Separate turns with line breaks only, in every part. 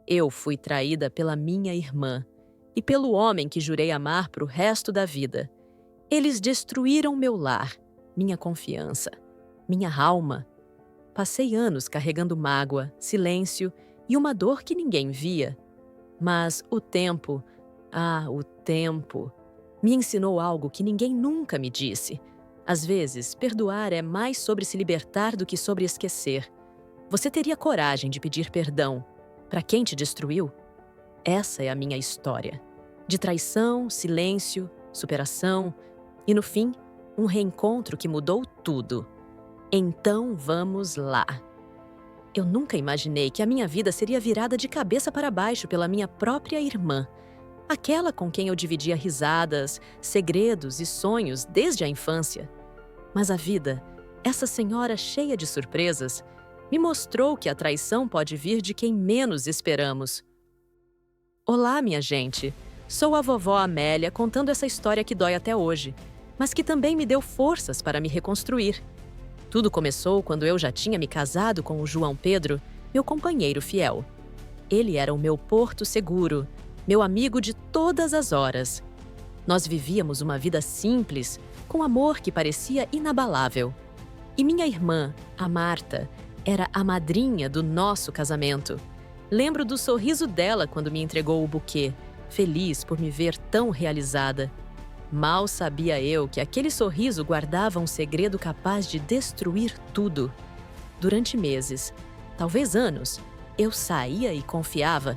Eu fui traída pela minha irmã e pelo homem que jurei amar para o resto da vida. Eles destruíram meu lar, minha confiança, minha alma. Passei anos carregando mágoa, silêncio e uma dor que ninguém via. Mas o tempo, o tempo, me ensinou algo que ninguém nunca me disse. Às vezes, perdoar é mais sobre se libertar do que sobre esquecer. Você teria coragem de pedir perdão para quem te destruiu? Essa é a minha história. De traição, silêncio, superação e, no fim, um reencontro que mudou tudo. Então vamos lá. Eu nunca imaginei que a minha vida seria virada de cabeça para baixo pela minha própria irmã. Aquela com quem eu dividia risadas, segredos e sonhos desde a infância. Mas a vida, essa senhora cheia de surpresas, me mostrou que a traição pode vir de quem menos esperamos. Olá, minha gente! Sou a vovó Amélia contando essa história que dói até hoje, mas que também me deu forças para me reconstruir. Tudo começou quando eu já tinha me casado com o João Pedro, meu companheiro fiel. Ele era o meu porto seguro, meu amigo de todas as horas. Nós vivíamos uma vida simples, com amor que parecia inabalável. E minha irmã, a Marta, era a madrinha do nosso casamento. Lembro do sorriso dela quando me entregou o buquê, feliz por me ver tão realizada. Mal sabia eu que aquele sorriso guardava um segredo capaz de destruir tudo. Durante meses, talvez anos, eu saía e confiava.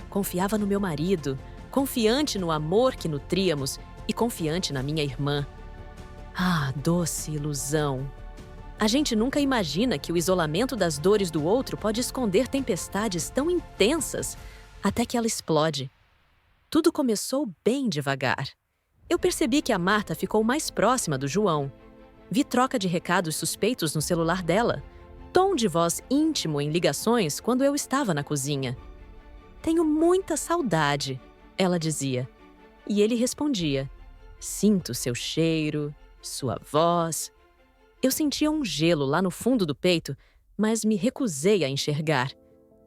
Confiava no meu marido, confiante no amor que nutríamos e confiante na minha irmã. Doce ilusão! A gente nunca imagina que o isolamento das dores do outro pode esconder tempestades tão intensas até que ela explode. Tudo começou bem devagar. Eu percebi que a Marta ficou mais próxima do João. Vi troca de recados suspeitos no celular dela, tom de voz íntimo em ligações quando eu estava na cozinha. "Tenho muita saudade", ela dizia. E ele respondia: "Sinto seu cheiro, sua voz." Eu sentia um gelo lá no fundo do peito, mas me recusei a enxergar.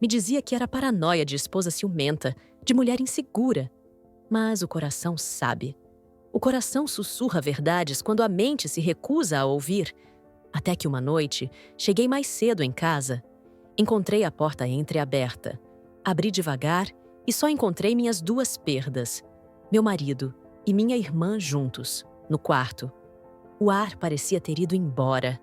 Me dizia que era paranoia de esposa ciumenta, de mulher insegura. Mas o coração sabe. O coração sussurra verdades quando a mente se recusa a ouvir. Até que uma noite, cheguei mais cedo em casa. Encontrei a porta entreaberta. Abri devagar e só encontrei minhas duas perdas. Meu marido e minha irmã juntos, no quarto. O ar parecia ter ido embora.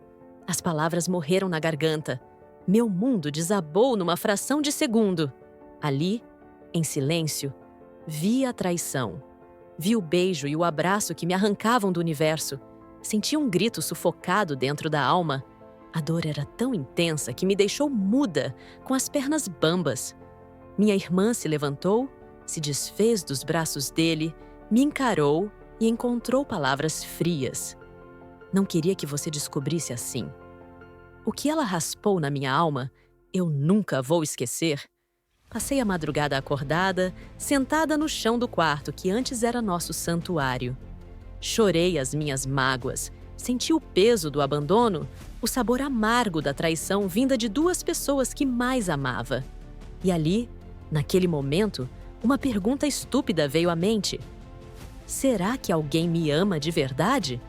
As palavras morreram na garganta. Meu mundo desabou numa fração de segundo. Ali, em silêncio, vi a traição. Vi o beijo e o abraço que me arrancavam do universo. Senti um grito sufocado dentro da alma. A dor era tão intensa que me deixou muda, com as pernas bambas. Minha irmã se levantou, se desfez dos braços dele, me encarou e encontrou palavras frias. "Não queria que você descobrisse assim." O que ela raspou na minha alma, eu nunca vou esquecer. Passei a madrugada acordada, sentada no chão do quarto que antes era nosso santuário. Chorei as minhas mágoas, senti o peso do abandono, o sabor amargo da traição vinda de duas pessoas que mais amava. E ali, naquele momento, uma pergunta estúpida veio à mente. Será que alguém me ama de verdade?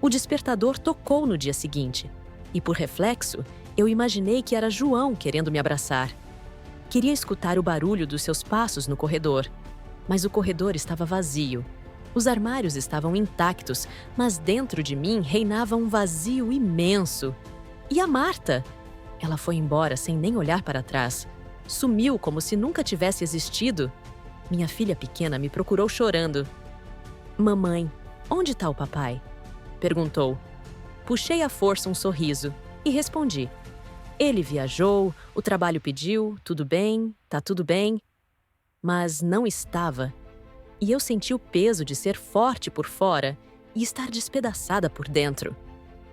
O despertador tocou no dia seguinte, e por reflexo, eu imaginei que era João querendo me abraçar. Queria escutar o barulho dos seus passos no corredor, mas o corredor estava vazio. Os armários estavam intactos, mas dentro de mim reinava um vazio imenso. E a Marta? Ela foi embora sem nem olhar para trás. Sumiu como se nunca tivesse existido. Minha filha pequena me procurou chorando. "Mamãe, onde está o papai?" perguntou. Puxei à força um sorriso e respondi. "Ele viajou, o trabalho pediu, tudo bem, tá tudo bem." Mas não estava. E eu senti o peso de ser forte por fora e estar despedaçada por dentro.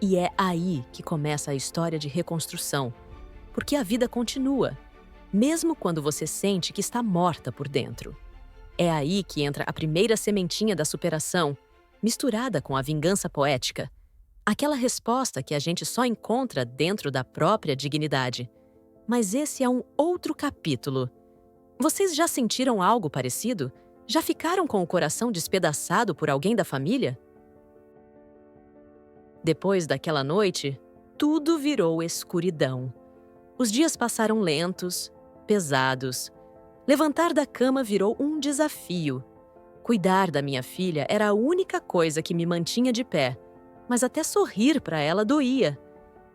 E é aí que começa a história de reconstrução. Porque a vida continua, mesmo quando você sente que está morta por dentro. É aí que entra a primeira sementinha da superação, misturada com a vingança poética. Aquela resposta que a gente só encontra dentro da própria dignidade. Mas esse é um outro capítulo. Vocês já sentiram algo parecido? Já ficaram com o coração despedaçado por alguém da família? Depois daquela noite, tudo virou escuridão. Os dias passaram lentos, pesados. Levantar da cama virou um desafio. Cuidar da minha filha era a única coisa que me mantinha de pé, mas até sorrir para ela doía.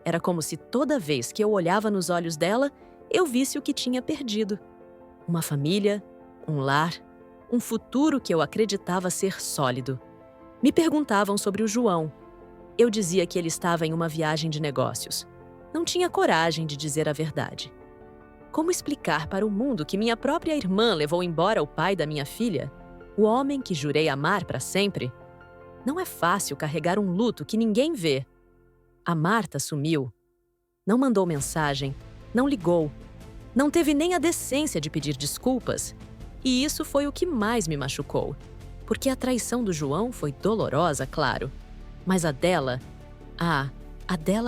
Era como se toda vez que eu olhava nos olhos dela, eu visse o que tinha perdido. Uma família, um lar, um futuro que eu acreditava ser sólido. Me perguntavam sobre o João. Eu dizia que ele estava em uma viagem de negócios. Não tinha coragem de dizer a verdade. Como explicar para o mundo que minha própria irmã levou embora o pai da minha filha, o homem que jurei amar para sempre? Não é fácil carregar um luto que ninguém vê. A Marta sumiu. Não mandou mensagem, não ligou, não teve nem a decência de pedir desculpas. E isso foi o que mais me machucou. Porque a traição do João foi dolorosa, claro. Mas a dela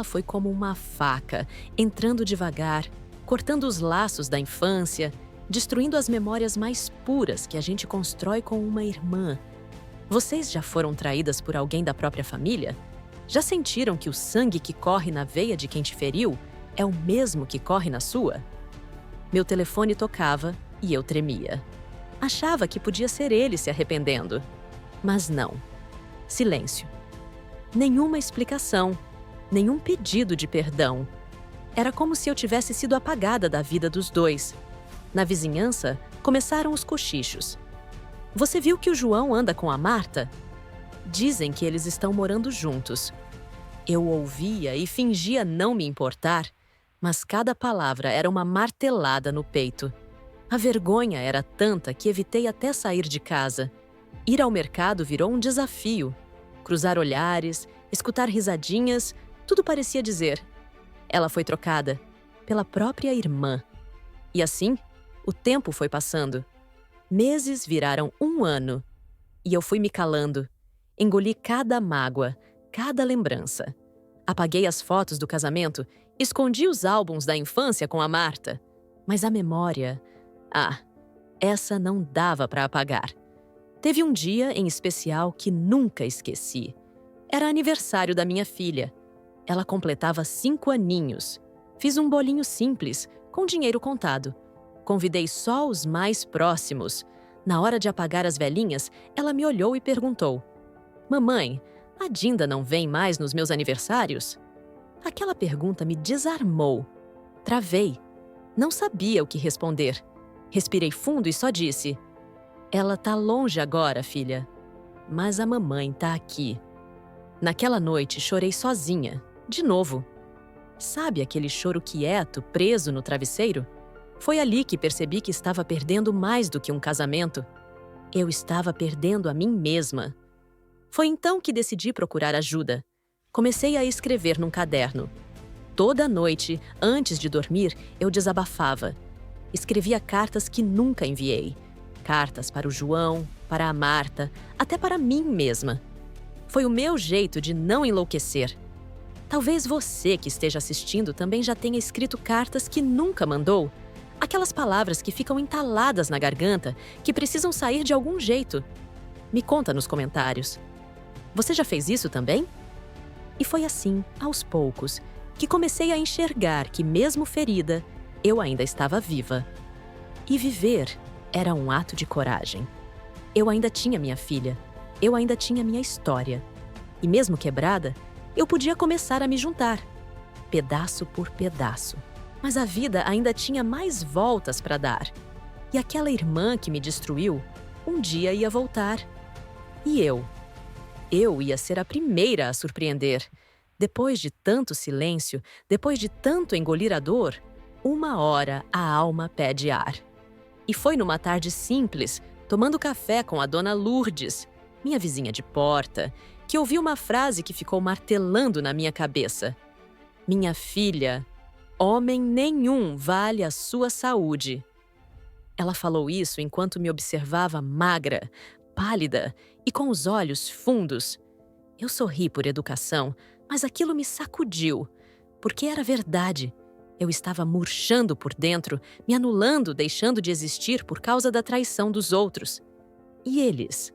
foi como uma faca, entrando devagar, cortando os laços da infância, destruindo as memórias mais puras que a gente constrói com uma irmã. Vocês já foram traídas por alguém da própria família? Já sentiram que o sangue que corre na veia de quem te feriu é o mesmo que corre na sua? Meu telefone tocava e eu tremia. Achava que podia ser ele se arrependendo. Mas não. Silêncio. Nenhuma explicação, nenhum pedido de perdão. Era como se eu tivesse sido apagada da vida dos dois. Na vizinhança, começaram os cochichos. Você viu que o João anda com a Marta? Dizem que eles estão morando juntos. Eu ouvia e fingia não me importar, mas cada palavra era uma martelada no peito. A vergonha era tanta que evitei até sair de casa. Ir ao mercado virou um desafio. Cruzar olhares, escutar risadinhas, tudo parecia dizer: ela foi trocada pela própria irmã. E assim, o tempo foi passando. Meses viraram um ano. E eu fui me calando. Engoli cada mágoa, cada lembrança. Apaguei as fotos do casamento, escondi os álbuns da infância com a Marta. Mas a memória... essa não dava para apagar. Teve um dia em especial que nunca esqueci. Era aniversário da minha filha. Ela completava 5 aninhos. Fiz um bolinho simples, com dinheiro contado. Convidei só os mais próximos. Na hora de apagar as velinhas, ela me olhou e perguntou: "Mamãe, a Dinda não vem mais nos meus aniversários?" Aquela pergunta me desarmou. Travei. Não sabia o que responder. Respirei fundo e só disse: "Ela tá longe agora, filha. Mas a mamãe tá aqui." Naquela noite, chorei sozinha, de novo. Sabe aquele choro quieto, preso no travesseiro? Foi ali que percebi que estava perdendo mais do que um casamento. Eu estava perdendo a mim mesma. Foi então que decidi procurar ajuda. Comecei a escrever num caderno. Toda noite, antes de dormir, eu desabafava. Escrevia cartas que nunca enviei. Cartas para o João, para a Marta, até para mim mesma. Foi o meu jeito de não enlouquecer. Talvez você que esteja assistindo também já tenha escrito cartas que nunca mandou. Aquelas palavras que ficam entaladas na garganta, que precisam sair de algum jeito. Me conta nos comentários. Você já fez isso também? E foi assim, aos poucos, que comecei a enxergar que, mesmo ferida, eu ainda estava viva. E viver era um ato de coragem. Eu ainda tinha minha filha. Eu ainda tinha minha história. E mesmo quebrada, eu podia começar a me juntar, pedaço por pedaço. Mas a vida ainda tinha mais voltas para dar. E aquela irmã que me destruiu, um dia ia voltar. E eu ia ser a primeira a surpreender. Depois de tanto silêncio, depois de tanto engolir a dor, uma hora a alma pede ar. E foi numa tarde simples, tomando café com a dona Lourdes, minha vizinha de porta, que ouvi uma frase que ficou martelando na minha cabeça. "Minha filha, homem nenhum vale a sua saúde." Ela falou isso enquanto me observava magra, pálida e com os olhos fundos. Eu sorri por educação, mas aquilo me sacudiu, porque era verdade. Eu estava murchando por dentro, me anulando, deixando de existir por causa da traição dos outros. E eles?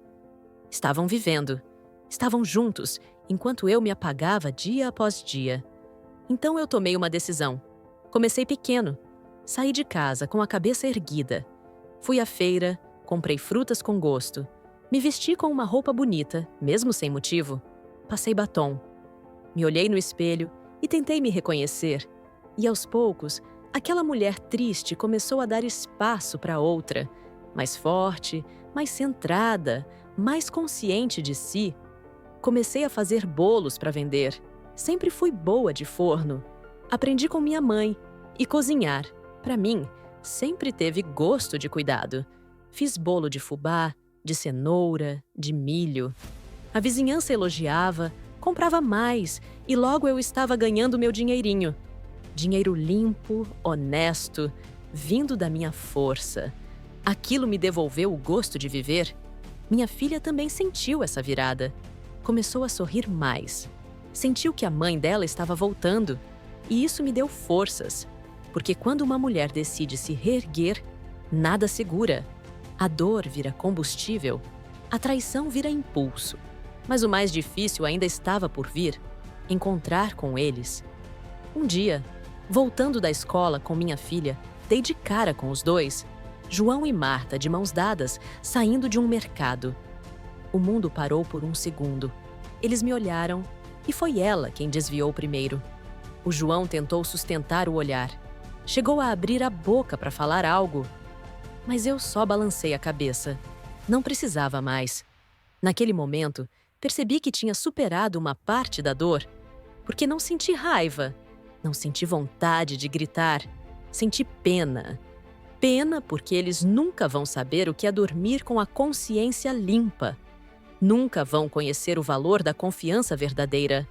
Estavam vivendo. Estavam juntos, enquanto eu me apagava dia após dia. Então eu tomei uma decisão. Comecei pequeno. Saí de casa com a cabeça erguida. Fui à feira, comprei frutas com gosto. Me vesti com uma roupa bonita, mesmo sem motivo. Passei batom. Me olhei no espelho e tentei me reconhecer. E aos poucos, aquela mulher triste começou a dar espaço para outra, mais forte, mais centrada, mais consciente de si. Comecei a fazer bolos para vender. Sempre fui boa de forno. Aprendi com minha mãe. E cozinhar, para mim, sempre teve gosto de cuidado. Fiz bolo de fubá, de cenoura, de milho. A vizinhança elogiava, comprava mais e logo eu estava ganhando meu dinheirinho. Dinheiro limpo, honesto, vindo da minha força. Aquilo me devolveu o gosto de viver. Minha filha também sentiu essa virada. Começou a sorrir mais. Sentiu que a mãe dela estava voltando. E isso me deu forças. Porque quando uma mulher decide se reerguer, nada segura. A dor vira combustível. A traição vira impulso. Mas o mais difícil ainda estava por vir. Encontrar com eles. Um dia, voltando da escola com minha filha, dei de cara com os dois. João e Marta, de mãos dadas, saindo de um mercado. O mundo parou por um segundo. Eles me olharam e foi ela quem desviou primeiro. O João tentou sustentar o olhar. Chegou a abrir a boca para falar algo. Mas eu só balancei a cabeça. Não precisava mais. Naquele momento, percebi que tinha superado uma parte da dor. Porque não senti raiva. Não senti vontade de gritar. Senti pena. Pena porque eles nunca vão saber o que é dormir com a consciência limpa. Nunca vão conhecer o valor da confiança verdadeira.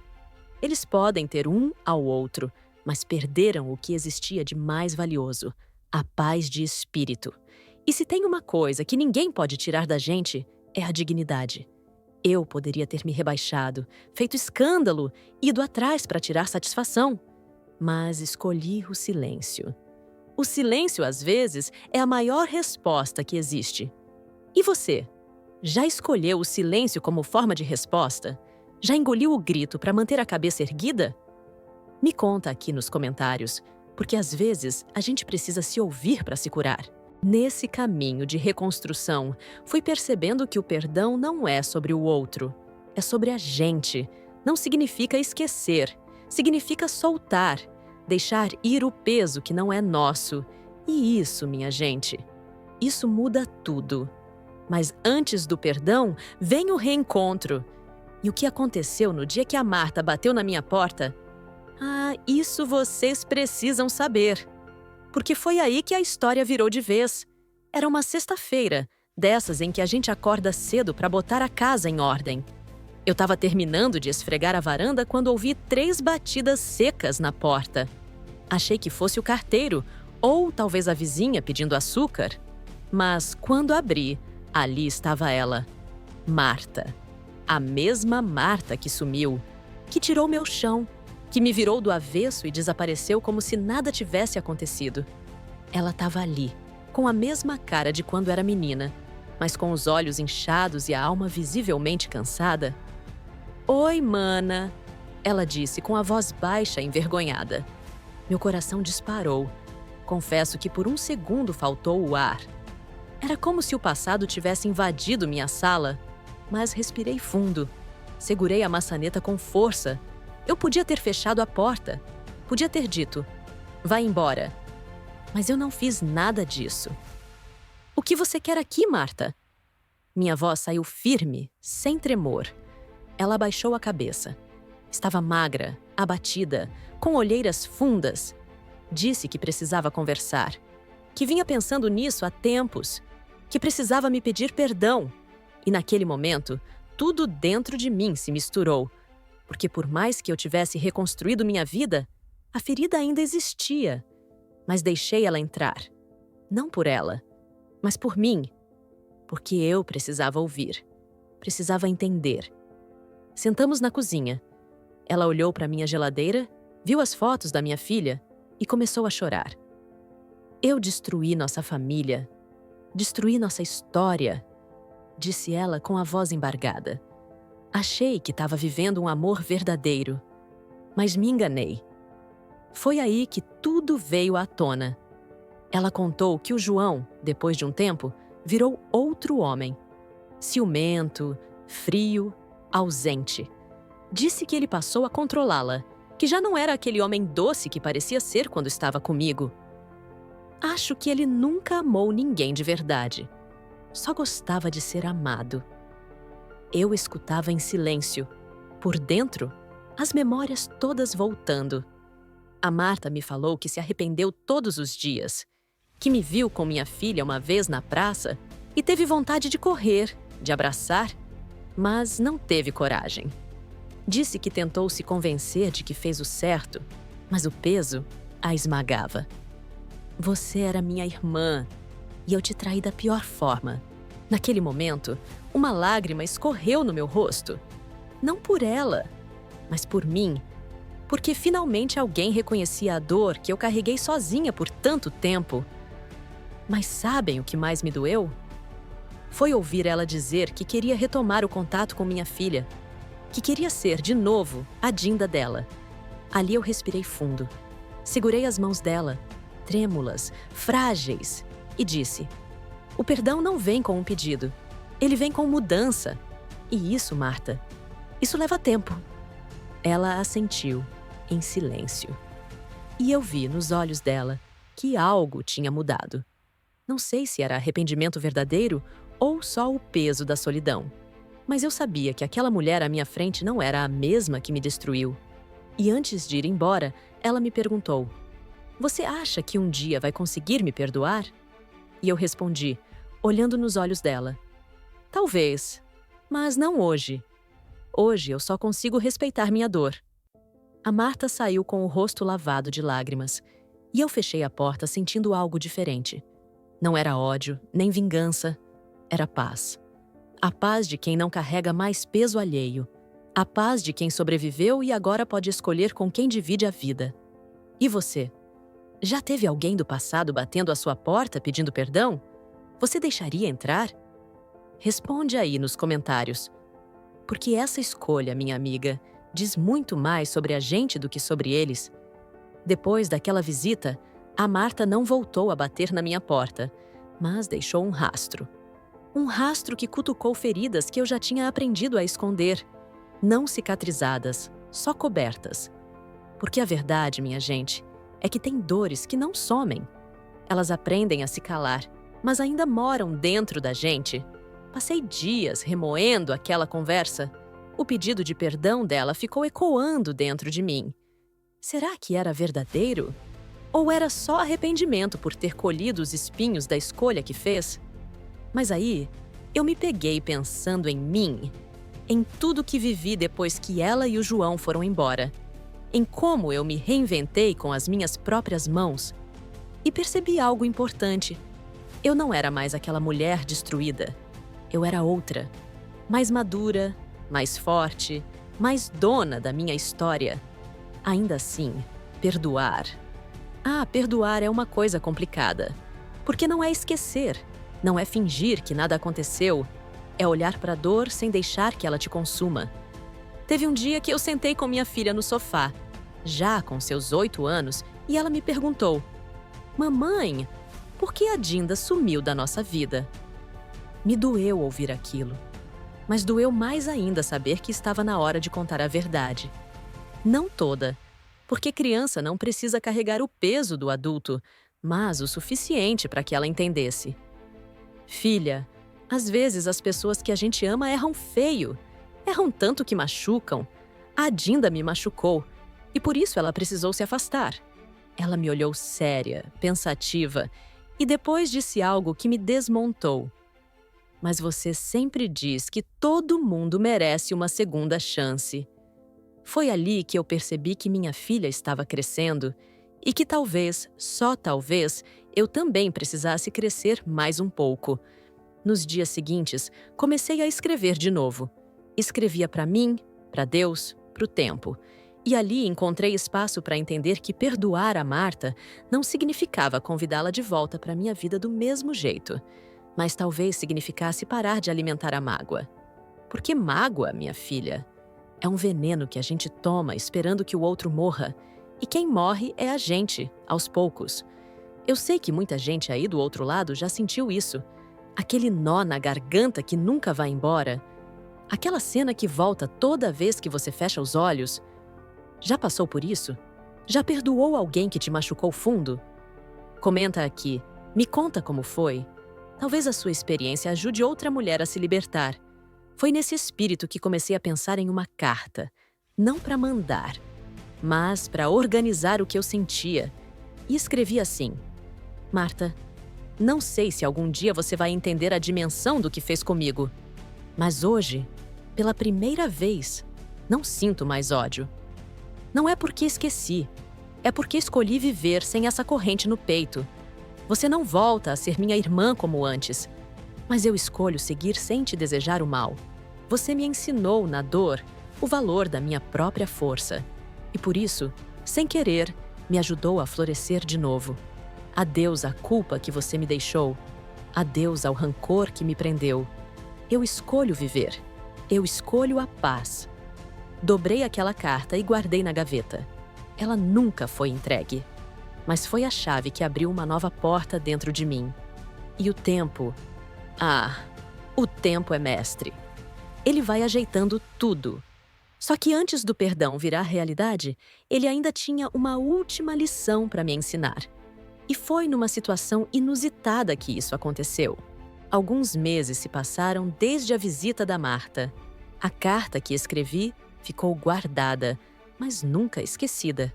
Eles podem ter um ao outro, mas perderam o que existia de mais valioso, a paz de espírito. E se tem uma coisa que ninguém pode tirar da gente, é a dignidade. Eu poderia ter me rebaixado, feito escândalo, ido atrás para tirar satisfação. Mas escolhi o silêncio. O silêncio, às vezes, é a maior resposta que existe. E você? Já escolheu o silêncio como forma de resposta? Já engoliu o grito para manter a cabeça erguida? Me conta aqui nos comentários, porque às vezes a gente precisa se ouvir para se curar. Nesse caminho de reconstrução, fui percebendo que o perdão não é sobre o outro, é sobre a gente. Não significa esquecer, significa soltar, deixar ir o peso que não é nosso. E isso, minha gente, isso muda tudo. Mas antes do perdão, vem o reencontro. E o que aconteceu no dia que a Marta bateu na minha porta? Ah, isso vocês precisam saber. Porque foi aí que a história virou de vez. Era uma sexta-feira, dessas em que a gente acorda cedo para botar a casa em ordem. Eu estava terminando de esfregar a varanda quando ouvi 3 batidas secas na porta. Achei que fosse o carteiro, ou talvez a vizinha pedindo açúcar. Mas quando abri, ali estava ela, Marta. A mesma Marta que sumiu, que tirou meu chão, que me virou do avesso e desapareceu como se nada tivesse acontecido. Ela estava ali, com a mesma cara de quando era menina, mas com os olhos inchados e a alma visivelmente cansada. "Oi, mana", ela disse com a voz baixa e envergonhada. Meu coração disparou. Confesso que por um segundo faltou o ar. Era como se o passado tivesse invadido minha sala, mas respirei fundo. Segurei a maçaneta com força. Eu podia ter fechado a porta. Podia ter dito, "Vá embora." Mas eu não fiz nada disso. "O que você quer aqui, Marta?" Minha voz saiu firme, sem tremor. Ela abaixou a cabeça. Estava magra, abatida, com olheiras fundas. Disse que precisava conversar, que vinha pensando nisso há tempos, que precisava me pedir perdão. E naquele momento, tudo dentro de mim se misturou, porque por mais que eu tivesse reconstruído minha vida, a ferida ainda existia. Mas deixei ela entrar. Não por ela, mas por mim. Porque eu precisava ouvir. Precisava entender. Sentamos na cozinha. Ela olhou para minha geladeira, viu as fotos da minha filha. e começou a chorar. Eu destruí nossa família, destruí nossa história, disse ela com a voz embargada. Achei que estava vivendo um amor verdadeiro, mas me enganei. Foi aí que tudo veio à tona. Ela contou que o João, depois de um tempo, virou outro homem. Ciumento, frio, ausente. Disse que ele passou a controlá-la, que já não era aquele homem doce que parecia ser quando estava comigo. Acho que ele nunca amou ninguém de verdade. Só gostava de ser amado. Eu escutava em silêncio. Por dentro, as memórias todas voltando. A Marta me falou que se arrependeu todos os dias, que me viu com minha filha uma vez na praça e teve vontade de correr, de abraçar, mas não teve coragem. Disse que tentou se convencer de que fez o certo, mas o peso a esmagava. Você era minha irmã e eu te traí da pior forma. Naquele momento, uma lágrima escorreu no meu rosto. Não por ela, mas por mim, porque finalmente alguém reconhecia a dor que eu carreguei sozinha por tanto tempo. Mas sabem o que mais me doeu? Foi ouvir ela dizer que queria retomar o contato com minha filha, que queria ser, de novo, a Dinda dela. Ali eu respirei fundo. Segurei as mãos dela, trêmulas, frágeis, e disse: o perdão não vem com um pedido. Ele vem com mudança. E isso, Marta, isso leva tempo. Ela assentiu, em silêncio. E eu vi nos olhos dela que algo tinha mudado. Não sei se era arrependimento verdadeiro ou só o peso da solidão. Mas eu sabia que aquela mulher à minha frente não era a mesma que me destruiu. E antes de ir embora, ela me perguntou: você acha que um dia vai conseguir me perdoar? E eu respondi, olhando nos olhos dela: talvez, mas não hoje. Hoje eu só consigo respeitar minha dor. A Marta saiu com o rosto lavado de lágrimas, e eu fechei a porta sentindo algo diferente. Não era ódio, nem vingança, era paz. A paz de quem não carrega mais peso alheio. A paz de quem sobreviveu e agora pode escolher com quem divide a vida. E você? Já teve alguém do passado batendo à sua porta pedindo perdão? Você deixaria entrar? Responde aí nos comentários. Porque essa escolha, minha amiga, diz muito mais sobre a gente do que sobre eles. Depois daquela visita, a Marta não voltou a bater na minha porta, mas deixou um rastro. Um rastro que cutucou feridas que eu já tinha aprendido a esconder. Não cicatrizadas, só cobertas. Porque a verdade, minha gente, é que tem dores que não somem. Elas aprendem a se calar, mas ainda moram dentro da gente. Passei dias remoendo aquela conversa. O pedido de perdão dela ficou ecoando dentro de mim. Será que era verdadeiro? Ou era só arrependimento por ter colhido os espinhos da escolha que fez? Mas aí, eu me peguei pensando em mim, em tudo que vivi depois que ela e o João foram embora, em como eu me reinventei com as minhas próprias mãos. E percebi algo importante. Eu não era mais aquela mulher destruída. Eu era outra, mais madura, mais forte, mais dona da minha história. Ainda assim, perdoar. Perdoar é uma coisa complicada, porque não é esquecer, não é fingir que nada aconteceu, é olhar para a dor sem deixar que ela te consuma. Teve um dia que eu sentei com minha filha no sofá, já com seus 8 anos, e ela me perguntou: mamãe, por que a Dinda sumiu da nossa vida? Me doeu ouvir aquilo, mas doeu mais ainda saber que estava na hora de contar a verdade. Não toda, porque criança não precisa carregar o peso do adulto, mas o suficiente para que ela entendesse. Filha, às vezes as pessoas que a gente ama erram feio, erram tanto que machucam. A Dinda me machucou, e por isso ela precisou se afastar. Ela me olhou séria, pensativa, e depois disse algo que me desmontou. Mas você sempre diz que todo mundo merece uma segunda chance. Foi ali que eu percebi que minha filha estava crescendo e que talvez, só talvez, eu também precisasse crescer mais um pouco. Nos dias seguintes, comecei a escrever de novo. Escrevia para mim, para Deus, para o tempo. E ali encontrei espaço para entender que perdoar a Marta não significava convidá-la de volta para minha vida do mesmo jeito, mas talvez significasse parar de alimentar a mágoa. Porque mágoa, minha filha, é um veneno que a gente toma esperando que o outro morra, e quem morre é a gente, aos poucos. Eu sei que muita gente aí do outro lado já sentiu isso. Aquele nó na garganta que nunca vai embora. Aquela cena que volta toda vez que você fecha os olhos. Já passou por isso? Já perdoou alguém que te machucou fundo? Comenta aqui. Me conta como foi. Talvez a sua experiência ajude outra mulher a se libertar. Foi nesse espírito que comecei a pensar em uma carta. Não para mandar, mas para organizar o que eu sentia. E escrevi assim: Marta, não sei se algum dia você vai entender a dimensão do que fez comigo, mas hoje, pela primeira vez, não sinto mais ódio. Não é porque esqueci, é porque escolhi viver sem essa corrente no peito. Você não volta a ser minha irmã como antes, mas eu escolho seguir sem te desejar o mal. Você me ensinou, na dor, o valor da minha própria força. E por isso, sem querer, me ajudou a florescer de novo. Adeus à culpa que você me deixou. Adeus ao rancor que me prendeu. Eu escolho viver. Eu escolho a paz. Dobrei aquela carta e guardei na gaveta. Ela nunca foi entregue, mas foi a chave que abriu uma nova porta dentro de mim. E o tempo... o tempo é mestre. Ele vai ajeitando tudo. Só que antes do perdão virar realidade, ele ainda tinha uma última lição para me ensinar. E foi numa situação inusitada que isso aconteceu. Alguns meses se passaram desde a visita da Marta. A carta que escrevi ficou guardada, mas nunca esquecida.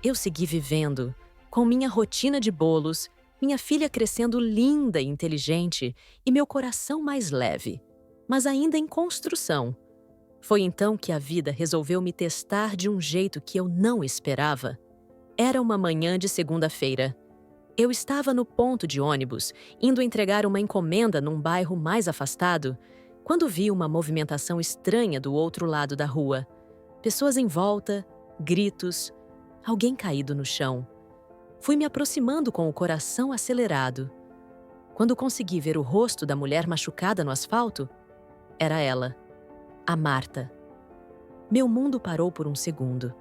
Eu segui vivendo, com minha rotina de bolos, minha filha crescendo linda e inteligente e meu coração mais leve, mas ainda em construção. Foi então que a vida resolveu me testar de um jeito que eu não esperava. Era uma manhã de segunda-feira. Eu estava no ponto de ônibus, indo entregar uma encomenda num bairro mais afastado, quando vi uma movimentação estranha do outro lado da rua. Pessoas em volta, gritos, alguém caído no chão. Fui me aproximando com o coração acelerado. Quando consegui ver o rosto da mulher machucada no asfalto, era ela, a Marta. Meu mundo parou por um segundo.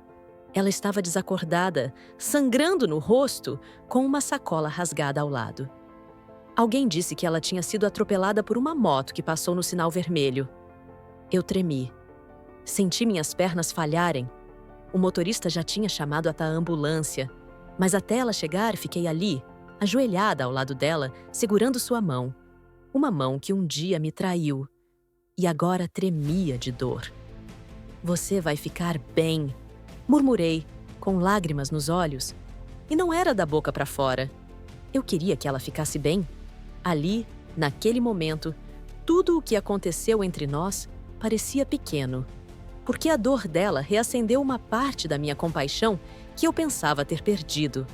Ela estava desacordada, sangrando no rosto, com uma sacola rasgada ao lado. Alguém disse que ela tinha sido atropelada por uma moto que passou no sinal vermelho. Eu tremi. Senti minhas pernas falharem. O motorista já tinha chamado a ambulância, mas até ela chegar, fiquei ali, ajoelhada ao lado dela, segurando sua mão. Uma mão que um dia me traiu e agora tremia de dor. Você vai ficar bem, murmurei, com lágrimas nos olhos. E não era da boca para fora. Eu queria que ela ficasse bem. Ali, naquele momento, tudo o que aconteceu entre nós parecia pequeno, porque a dor dela reacendeu uma parte da minha compaixão que eu pensava ter perdido.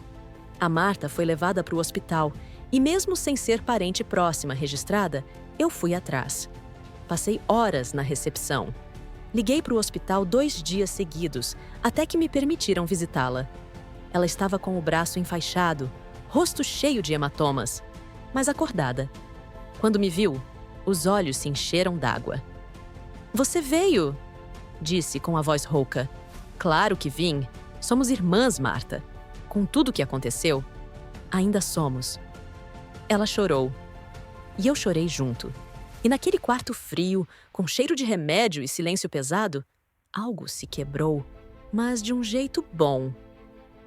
A Marta foi levada para o hospital e, mesmo sem ser parente próxima registrada, eu fui atrás. Passei horas na recepção. Liguei para o hospital 2 dias seguidos, até que me permitiram visitá-la. Ela estava com o braço enfaixado, rosto cheio de hematomas, mas acordada. Quando me viu, os olhos se encheram d'água. "Você veio?", disse com a voz rouca. "Claro que vim. Somos irmãs, Marta. Com tudo o que aconteceu, ainda somos." Ela chorou. E eu chorei junto. E naquele quarto frio, com cheiro de remédio e silêncio pesado, algo se quebrou, mas de um jeito bom.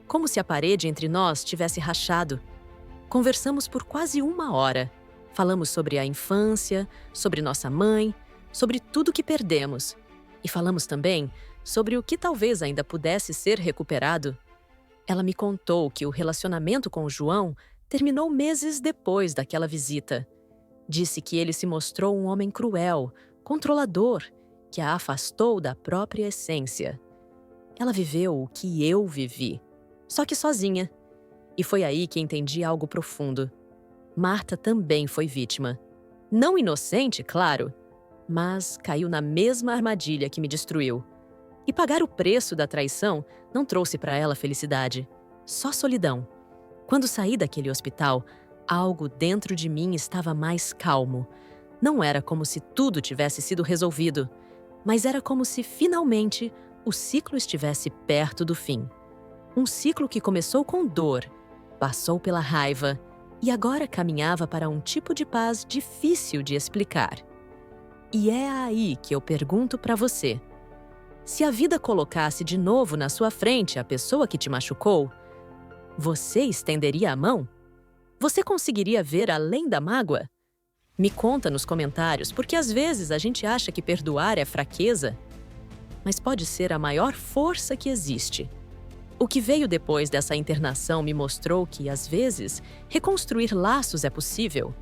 Como se a parede entre nós tivesse rachado. Conversamos por quase 1 hora. Falamos sobre a infância, sobre nossa mãe, sobre tudo que perdemos. E falamos também sobre o que talvez ainda pudesse ser recuperado. Ela me contou que o relacionamento com o João terminou meses depois daquela visita. Disse que ele se mostrou um homem cruel, controlador, que a afastou da própria essência. Ela viveu o que eu vivi, só que sozinha. E foi aí que entendi algo profundo. Marta também foi vítima. Não inocente, claro, mas caiu na mesma armadilha que me destruiu. E pagar o preço da traição não trouxe para ela felicidade, só solidão. Quando saí daquele hospital, algo dentro de mim estava mais calmo. Não era como se tudo tivesse sido resolvido, mas era como se, finalmente, o ciclo estivesse perto do fim. Um ciclo que começou com dor, passou pela raiva e agora caminhava para um tipo de paz difícil de explicar. E é aí que eu pergunto para você: se a vida colocasse de novo na sua frente a pessoa que te machucou, você estenderia a mão? Você conseguiria ver além da mágoa? Me conta nos comentários, porque às vezes a gente acha que perdoar é fraqueza, mas pode ser a maior força que existe. O que veio depois dessa internação me mostrou que, às vezes, reconstruir laços é possível,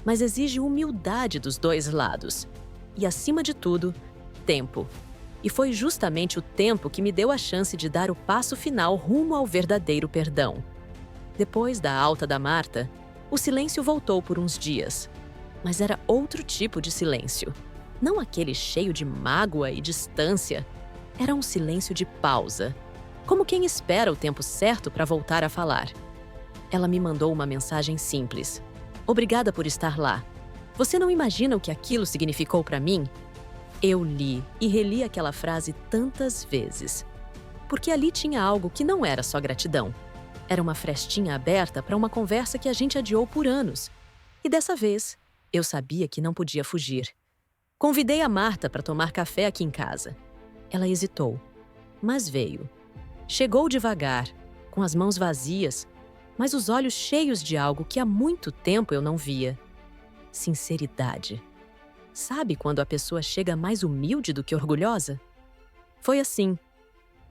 mas exige humildade dos dois lados. E, acima de tudo, tempo. E foi justamente o tempo que me deu a chance de dar o passo final rumo ao verdadeiro perdão. Depois da alta da Marta, o silêncio voltou por uns dias. Mas era outro tipo de silêncio. Não aquele cheio de mágoa e distância. Era um silêncio de pausa, como quem espera o tempo certo para voltar a falar. Ela me mandou uma mensagem simples. Obrigada por estar lá. Você não imagina o que aquilo significou para mim? Eu li e reli aquela frase tantas vezes. Porque ali tinha algo que não era só gratidão. Era uma frestinha aberta para uma conversa que a gente adiou por anos. E dessa vez, eu sabia que não podia fugir. Convidei a Marta para tomar café aqui em casa. Ela hesitou, mas veio. Chegou devagar, com as mãos vazias, mas os olhos cheios de algo que há muito tempo eu não via. Sinceridade. Sabe quando a pessoa chega mais humilde do que orgulhosa? Foi assim.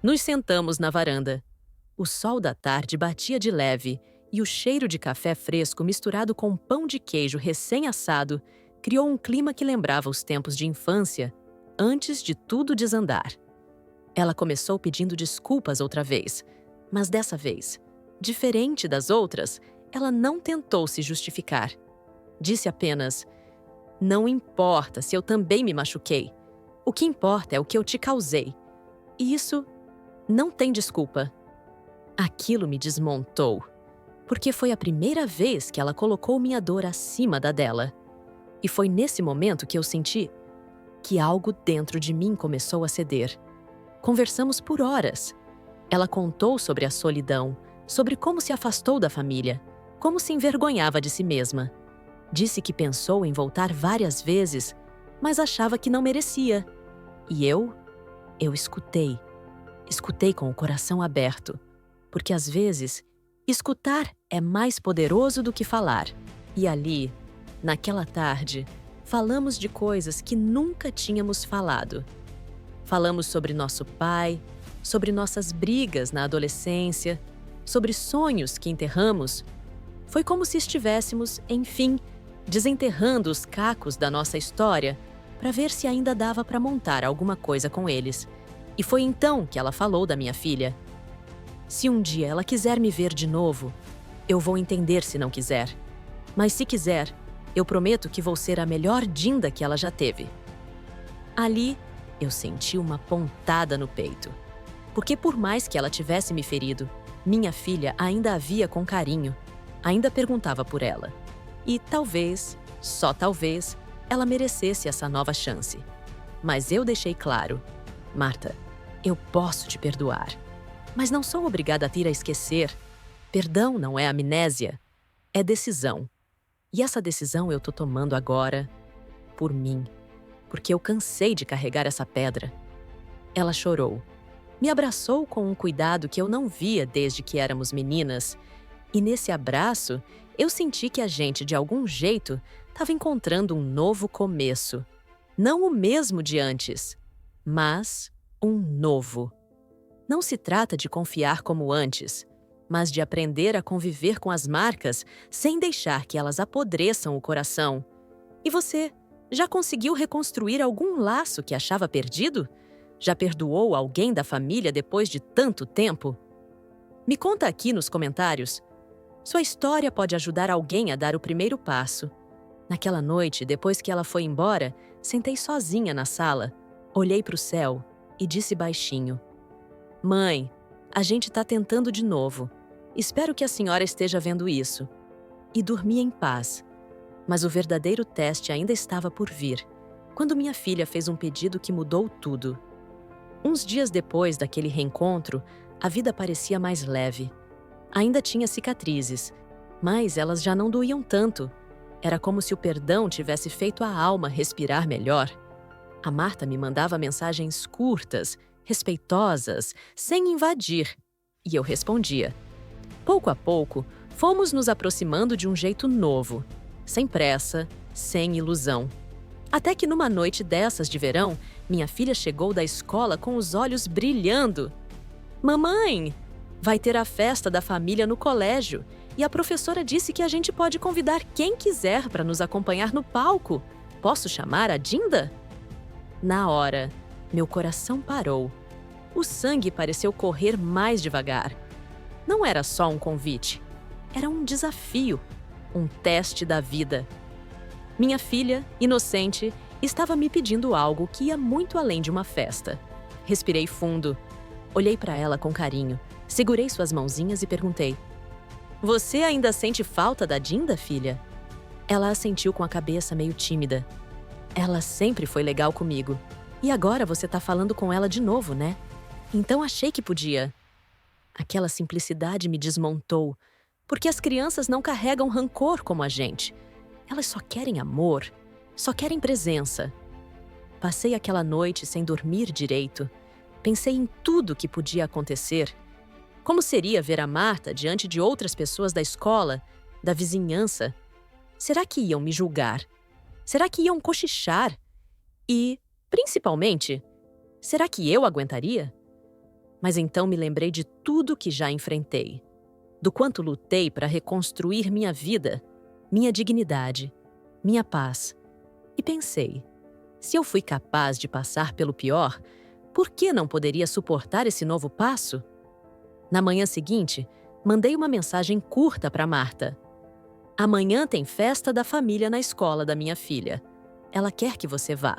Nos sentamos na varanda. O sol da tarde batia de leve e o cheiro de café fresco misturado com pão de queijo recém-assado criou um clima que lembrava os tempos de infância, antes de tudo desandar. Ela começou pedindo desculpas outra vez, mas dessa vez, diferente das outras, ela não tentou se justificar. Disse apenas: "Não importa se eu também me machuquei. O que importa é o que eu te causei. E isso não tem desculpa." Aquilo me desmontou, porque foi a primeira vez que ela colocou minha dor acima da dela. E foi nesse momento que eu senti que algo dentro de mim começou a ceder. Conversamos por horas. Ela contou sobre a solidão, sobre como se afastou da família, como se envergonhava de si mesma. Disse que pensou em voltar várias vezes, mas achava que não merecia. E eu escutei. Escutei com o coração aberto, porque às vezes, escutar é mais poderoso do que falar. E ali, naquela tarde, falamos de coisas que nunca tínhamos falado. Falamos sobre nosso pai, sobre nossas brigas na adolescência, sobre sonhos que enterramos. Foi como se estivéssemos, enfim, desenterrando os cacos da nossa história para ver se ainda dava para montar alguma coisa com eles. E foi então que ela falou da minha filha. Se um dia ela quiser me ver de novo, eu vou entender se não quiser. Mas se quiser, eu prometo que vou ser a melhor Dinda que ela já teve. Ali, eu senti uma pontada no peito. Porque por mais que ela tivesse me ferido, minha filha ainda a via com carinho, ainda perguntava por ela. E talvez, só talvez, ela merecesse essa nova chance. Mas eu deixei claro: Marta, eu posso te perdoar. Mas não sou obrigada a te ir a esquecer. Perdão não é amnésia, é decisão. E essa decisão eu tô tomando agora, por mim, porque eu cansei de carregar essa pedra. Ela chorou. Me abraçou com um cuidado que eu não via desde que éramos meninas. E nesse abraço, eu senti que a gente, de algum jeito, estava encontrando um novo começo. Não o mesmo de antes, mas um novo. Não se trata de confiar como antes, mas de aprender a conviver com as marcas sem deixar que elas apodreçam o coração. E você, já conseguiu reconstruir algum laço que achava perdido? Já perdoou alguém da família depois de tanto tempo? Me conta aqui nos comentários. Sua história pode ajudar alguém a dar o primeiro passo. Naquela noite, depois que ela foi embora, sentei sozinha na sala, olhei para o céu e disse baixinho: Mãe, a gente está tentando de novo. Espero que a senhora esteja vendo isso. E dormi em paz. Mas o verdadeiro teste ainda estava por vir, quando minha filha fez um pedido que mudou tudo. Uns dias depois daquele reencontro, a vida parecia mais leve. Ainda tinha cicatrizes, mas elas já não doíam tanto. Era como se o perdão tivesse feito a alma respirar melhor. A Marta me mandava mensagens curtas, respeitosas, sem invadir, e eu respondia. Pouco a pouco, fomos nos aproximando de um jeito novo, sem pressa, sem ilusão. Até que numa noite dessas de verão, minha filha chegou da escola com os olhos brilhando. Mamãe, vai ter a festa da família no colégio e a professora disse que a gente pode convidar quem quiser para nos acompanhar no palco. Posso chamar a Dinda? Na hora, meu coração parou. O sangue pareceu correr mais devagar. Não era só um convite, era um desafio, um teste da vida. Minha filha, inocente, estava me pedindo algo que ia muito além de uma festa. Respirei fundo. Olhei para ela com carinho, segurei suas mãozinhas e perguntei: Você ainda sente falta da Dinda, filha? Ela assentiu com a cabeça meio tímida. Ela sempre foi legal comigo. E agora você tá falando com ela de novo, né? Então achei que podia. Aquela simplicidade me desmontou, porque as crianças não carregam rancor como a gente. Elas só querem amor, só querem presença. Passei aquela noite sem dormir direito. Pensei em tudo que podia acontecer. Como seria ver a Marta diante de outras pessoas da escola, da vizinhança? Será que iam me julgar? Será que iam cochichar? E, principalmente, será que eu aguentaria? Mas então me lembrei de tudo que já enfrentei. Do quanto lutei para reconstruir minha vida, minha dignidade, minha paz. E pensei, se eu fui capaz de passar pelo pior, por que não poderia suportar esse novo passo? Na manhã seguinte, mandei uma mensagem curta para Marta. Amanhã tem festa da família na escola da minha filha. Ela quer que você vá.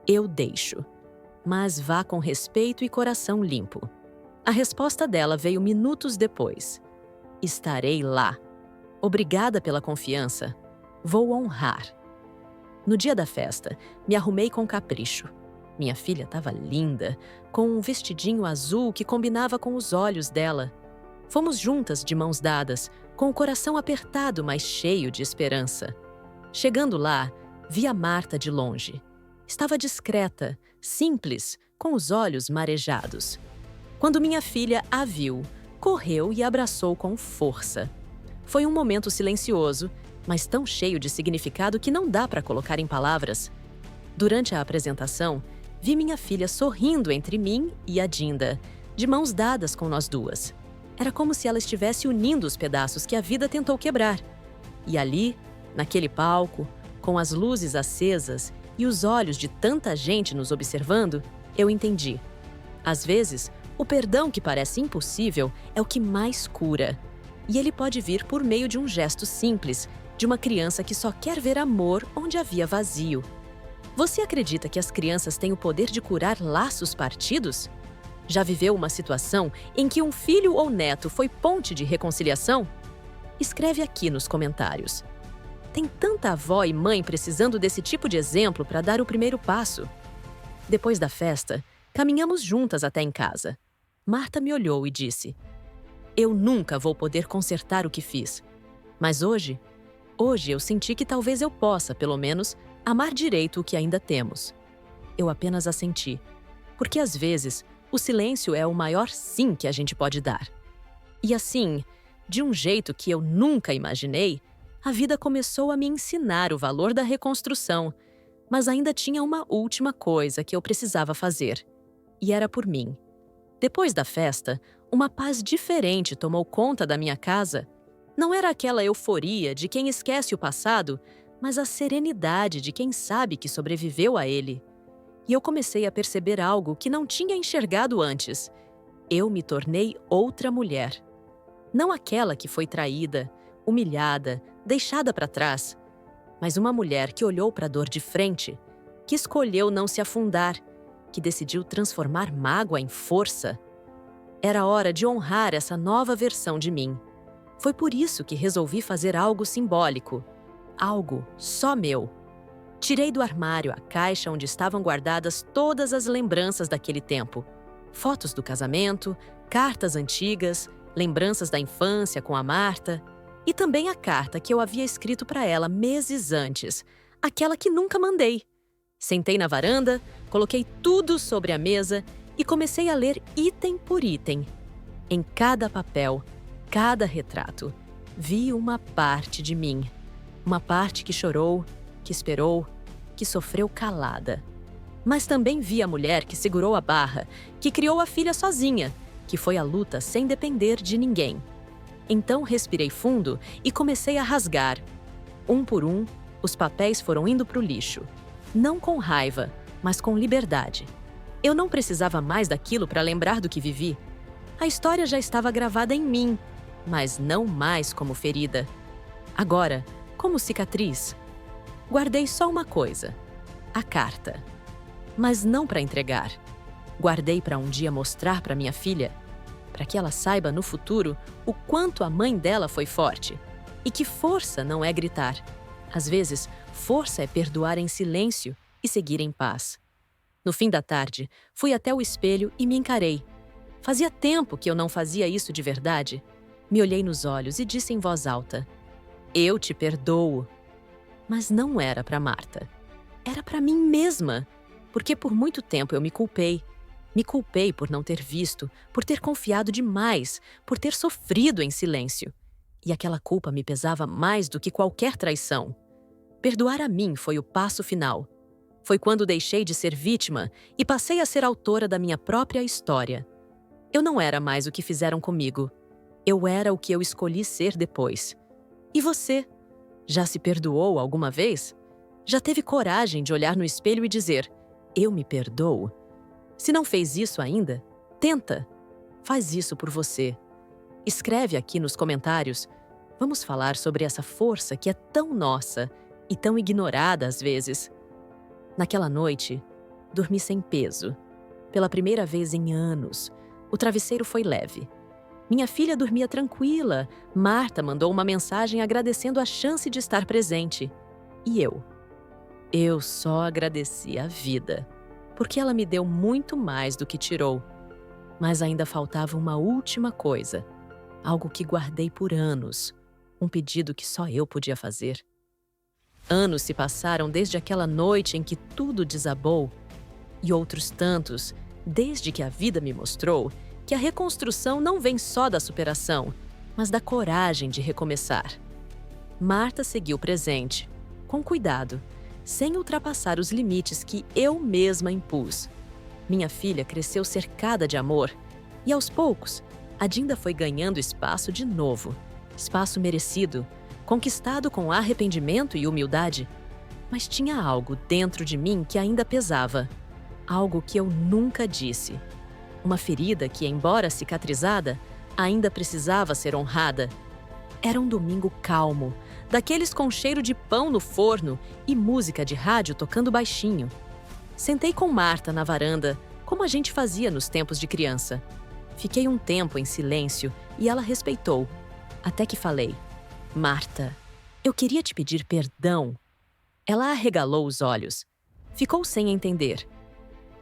Eu deixo. Mas vá com respeito e coração limpo. A resposta dela veio minutos depois. Estarei lá. Obrigada pela confiança. Vou honrar. No dia da festa, me arrumei com capricho. Minha filha estava linda, com um vestidinho azul que combinava com os olhos dela. Fomos juntas de mãos dadas, com o coração apertado, mas cheio de esperança. Chegando lá, vi a Marta de longe. Estava discreta, simples, com os olhos marejados. Quando minha filha a viu, correu e abraçou com força. Foi um momento silencioso, mas tão cheio de significado que não dá para colocar em palavras. Durante a apresentação, vi minha filha sorrindo entre mim e a Dinda, de mãos dadas com nós duas. Era como se ela estivesse unindo os pedaços que a vida tentou quebrar. E ali, naquele palco, com as luzes acesas e os olhos de tanta gente nos observando, eu entendi. Às vezes, o perdão que parece impossível é o que mais cura. E ele pode vir por meio de um gesto simples, de uma criança que só quer ver amor onde havia vazio. Você acredita que as crianças têm o poder de curar laços partidos? Já viveu uma situação em que um filho ou neto foi ponte de reconciliação? Escreve aqui nos comentários. Tem tanta avó e mãe precisando desse tipo de exemplo para dar o primeiro passo. Depois da festa, caminhamos juntas até em casa. Marta me olhou e disse: Eu nunca vou poder consertar o que fiz. Mas hoje eu senti que talvez eu possa, pelo menos, amar direito o que ainda temos. Eu apenas assenti, porque às vezes o silêncio é o maior sim que a gente pode dar. E assim, de um jeito que eu nunca imaginei, a vida começou a me ensinar o valor da reconstrução, mas ainda tinha uma última coisa que eu precisava fazer, e era por mim. Depois da festa, uma paz diferente tomou conta da minha casa. Não era aquela euforia de quem esquece o passado, mas a serenidade de quem sabe que sobreviveu a ele. E eu comecei a perceber algo que não tinha enxergado antes. Eu me tornei outra mulher. Não aquela que foi traída, humilhada, deixada para trás, mas uma mulher que olhou para a dor de frente, que escolheu não se afundar, que decidiu transformar mágoa em força? Era hora de honrar essa nova versão de mim. Foi por isso que resolvi fazer algo simbólico. Algo só meu. Tirei do armário a caixa onde estavam guardadas todas as lembranças daquele tempo. Fotos do casamento, cartas antigas, lembranças da infância com a Marta e também a carta que eu havia escrito para ela meses antes, aquela que nunca mandei. Sentei na varanda, coloquei tudo sobre a mesa e comecei a ler item por item. Em cada papel, cada retrato, vi uma parte de mim. Uma parte que chorou, que esperou, que sofreu calada. Mas também vi a mulher que segurou a barra, que criou a filha sozinha, que foi à luta sem depender de ninguém. Então respirei fundo e comecei a rasgar. Um por um, os papéis foram indo para o lixo. Não com raiva, mas com liberdade. Eu não precisava mais daquilo para lembrar do que vivi. A história já estava gravada em mim, mas não mais como ferida. Agora, como cicatriz. Guardei só uma coisa: a carta. Mas não para entregar. Guardei para um dia mostrar para minha filha, para que ela saiba no futuro o quanto a mãe dela foi forte e que força não é gritar. Às vezes, força é perdoar em silêncio e seguir em paz. No fim da tarde, fui até o espelho e me encarei. Fazia tempo que eu não fazia isso de verdade. Me olhei nos olhos e disse em voz alta: "Eu te perdoo." Mas não era para Marta. Era para mim mesma, porque por muito tempo eu me culpei. Me culpei por não ter visto, por ter confiado demais, por ter sofrido em silêncio. E aquela culpa me pesava mais do que qualquer traição. Perdoar a mim foi o passo final. Foi quando deixei de ser vítima e passei a ser autora da minha própria história. Eu não era mais o que fizeram comigo. Eu era o que eu escolhi ser depois. E você? Já se perdoou alguma vez? Já teve coragem de olhar no espelho e dizer: "Eu me perdoo"? Se não fez isso ainda, tenta. Faz isso por você. Escreve aqui nos comentários. Vamos falar sobre essa força que é tão nossa e tão ignorada às vezes. Naquela noite, dormi sem peso. Pela primeira vez em anos, o travesseiro foi leve. Minha filha dormia tranquila. Marta mandou uma mensagem agradecendo a chance de estar presente. E eu? Eu só agradeci a vida, porque ela me deu muito mais do que tirou. Mas ainda faltava uma última coisa, algo que guardei por anos, um pedido que só eu podia fazer. Anos se passaram desde aquela noite em que tudo desabou, e outros tantos, desde que a vida me mostrou que a reconstrução não vem só da superação, mas da coragem de recomeçar. Marta seguiu presente, com cuidado, sem ultrapassar os limites que eu mesma impus. Minha filha cresceu cercada de amor, e aos poucos, a Dinda foi ganhando espaço de novo. Espaço merecido, conquistado com arrependimento e humildade. Mas tinha algo dentro de mim que ainda pesava. Algo que eu nunca disse. Uma ferida que, embora cicatrizada, ainda precisava ser honrada. Era um domingo calmo, daqueles com cheiro de pão no forno e música de rádio tocando baixinho. Sentei com Marta na varanda, como a gente fazia nos tempos de criança. Fiquei um tempo em silêncio e ela respeitou, até que falei: "Marta, eu queria te pedir perdão." Ela arregalou os olhos. Ficou sem entender.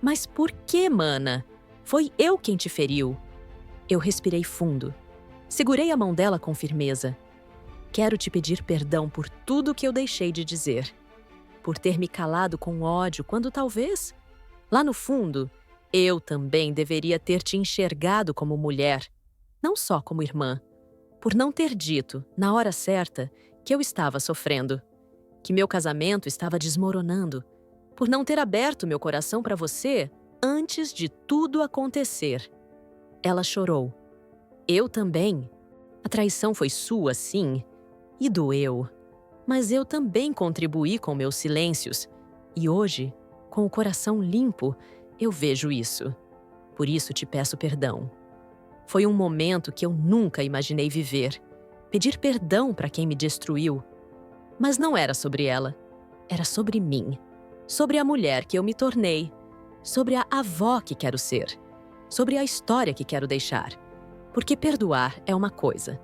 "Mas por que, mana? Foi eu quem te feriu." Eu respirei fundo. Segurei a mão dela com firmeza. "Quero te pedir perdão por tudo que eu deixei de dizer. Por ter me calado com ódio quando talvez, lá no fundo, eu também deveria ter te enxergado como mulher, não só como irmã. Por não ter dito, na hora certa, que eu estava sofrendo, que meu casamento estava desmoronando, por não ter aberto meu coração para você antes de tudo acontecer." Ela chorou. "Eu também. A traição foi sua, sim, e doeu. Mas eu também contribuí com meus silêncios. E hoje, com o coração limpo, eu vejo isso. Por isso te peço perdão. Foi um momento que eu nunca imaginei viver. Pedir perdão para quem me destruiu. Mas não era sobre ela. Era sobre mim. Sobre a mulher que eu me tornei. sobre a avó que quero ser, sobre a história que quero deixar. Porque perdoar é uma coisa,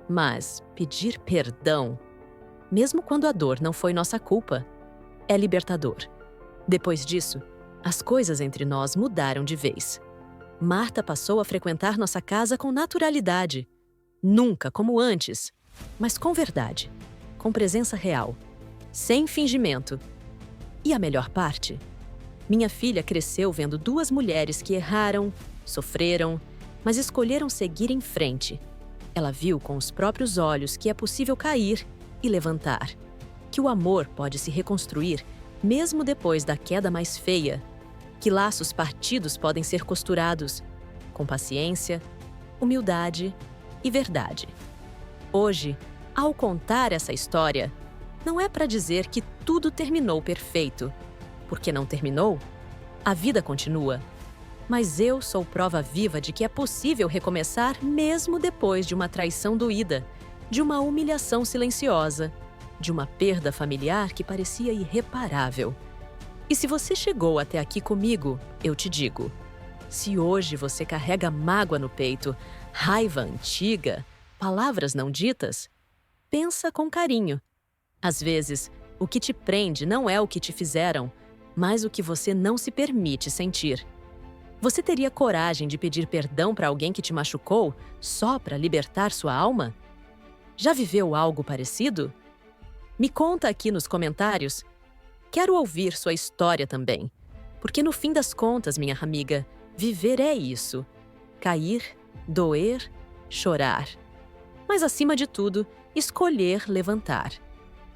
mas pedir perdão, mesmo quando a dor não foi nossa culpa, é libertador. Depois disso, as coisas entre nós mudaram de vez. Marta passou a frequentar nossa casa com naturalidade. Nunca como antes, mas com verdade, com presença real, sem fingimento. E a melhor parte? Minha filha cresceu vendo duas mulheres que erraram, sofreram, mas escolheram seguir em frente. Ela viu com os próprios olhos que é possível cair e levantar, que o amor pode se reconstruir mesmo depois da queda mais feia, que laços partidos podem ser costurados, com paciência, humildade e verdade. Hoje, ao contar essa história, não é para dizer que tudo terminou perfeito, porque não terminou. A vida continua. Mas eu sou prova viva de que é possível recomeçar mesmo depois de uma traição doída, de uma humilhação silenciosa, de uma perda familiar que parecia irreparável. E se você chegou até aqui comigo, eu te digo: se hoje você carrega mágoa no peito, raiva antiga, palavras não ditas, pensa com carinho. Às vezes, o que te prende não é o que te fizeram, mas o que você não se permite sentir. Você teria coragem de pedir perdão para alguém que te machucou só para libertar sua alma? Já viveu algo parecido? Me conta aqui nos comentários. Quero ouvir sua história também, porque no fim das contas, minha amiga, viver é isso: cair, doer, chorar. Mas acima de tudo, escolher levantar.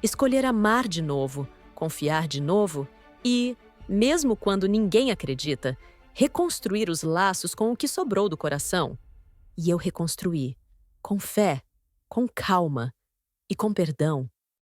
Escolher amar de novo, confiar de novo e, mesmo quando ninguém acredita, reconstruir os laços com o que sobrou do coração. E eu reconstruí, com fé, com calma e com perdão.